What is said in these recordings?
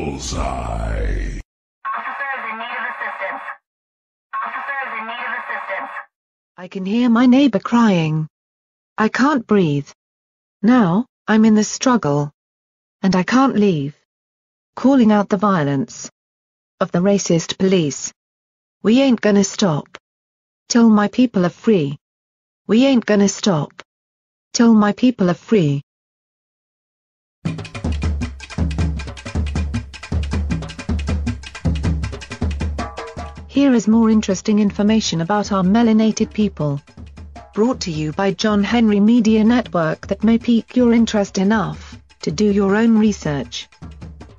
Bullseye. Officers in need of assistance. Officers in need of assistance. I can hear my neighbor crying. I can't breathe. Now, I'm in the struggle. And I can't leave. Calling out the violence of the racist police. We ain't gonna stop till my people are free. We ain't gonna stop till my people are free. Here is more interesting information about our melanated people. Brought to you by John Henry Media Network that may pique your interest enough to do your own research.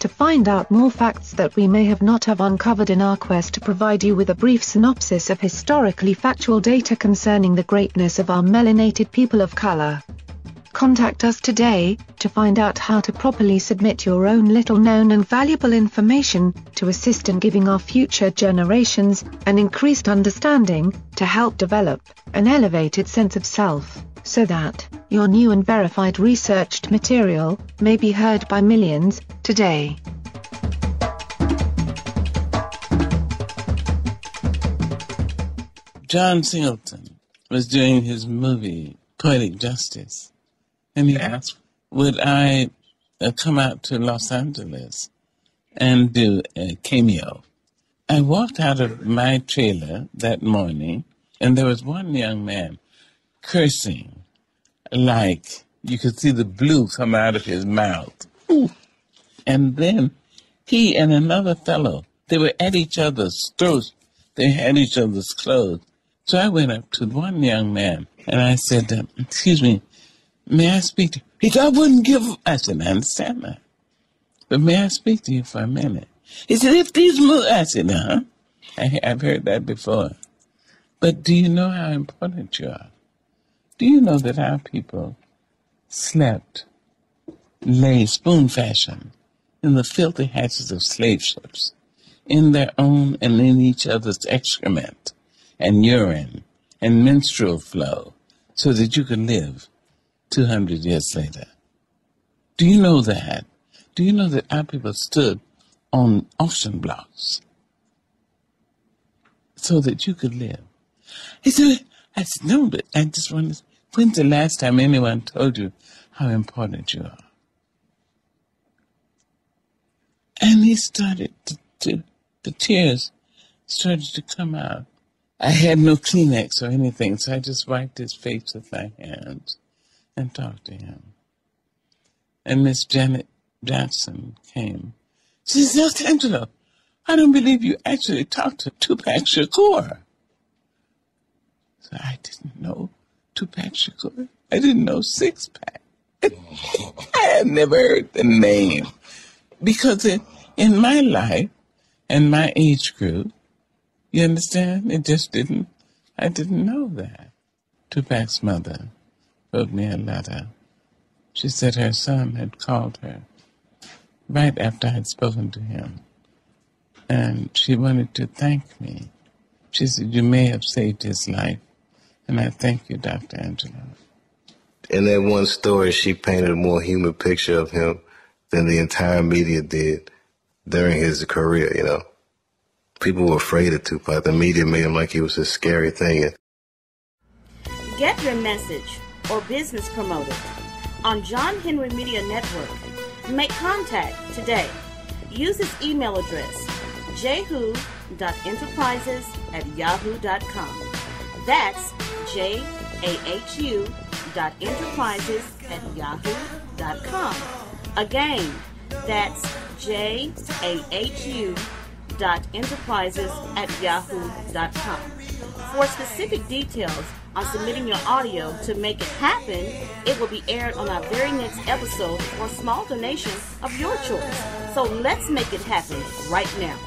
To find out more facts that we may have not have uncovered in our quest to provide you with a brief synopsis of historically factual data concerning the greatness of our melanated people of color. Contact us today to find out how to properly submit your own little-known and valuable information to assist in giving our future generations an increased understanding to help develop an elevated sense of self, so that your new and verified researched material may be heard by millions today. John Singleton was doing his movie Poetic Justice, and he asked, would I come out to Los Angeles and do a cameo? I walked out of my trailer that morning, and there was one young man cursing like you could see the blue come out of his mouth. Ooh. And then he and another fellow, they were at each other's throats. They had each other's clothes. So I went up to one young man, and I said, excuse me, may I speak to you? He said, I wouldn't give... I said, I understand that. But may I speak to you for a minute? He said, if these movies... I said, I've heard that before. But do you know how important you are? Do you know that our people slept, lay spoon fashion in the filthy hatches of slave ships, in their own and in each other's excrement and urine and menstrual flow, so that you could live 200 years later? Do you know that? Do you know that our people stood on auction blocks so that you could live? He said, I said, no, but I just wonder, when's the last time anyone told you how important you are? And he started the tears started to come out. I had no Kleenex or anything, so I just wiped his face with my hands and talked to him. And Miss Janet Jackson came. She said, Angelo, I don't believe you actually talked to Tupac Shakur. So I didn't know Tupac Shakur. I didn't know Six Pack. I had never heard the name. Because in my life and my age group, you understand, I didn't know that. Tupac's mother wrote me a letter. She said her son had called her right after I had spoken to him. And she wanted to thank me. She said, you may have saved his life. And I thank you, Dr. Angelo. In that one story, she painted a more human picture of him than the entire media did during his career, you know. People were afraid of Tupac. The media made him like he was a scary thing. Get your message or business promoted on John Henry Media Network. Make contact today. Use this email address, jahu.enterprises@yahoo.com. That's jahu.enterprises@yahoo.com. Again, that's jahu.enterprises@yahoo.com. For specific details on submitting your audio to make it happen, it will be aired on our very next episode for a small donation of your choice. So let's make it happen right now.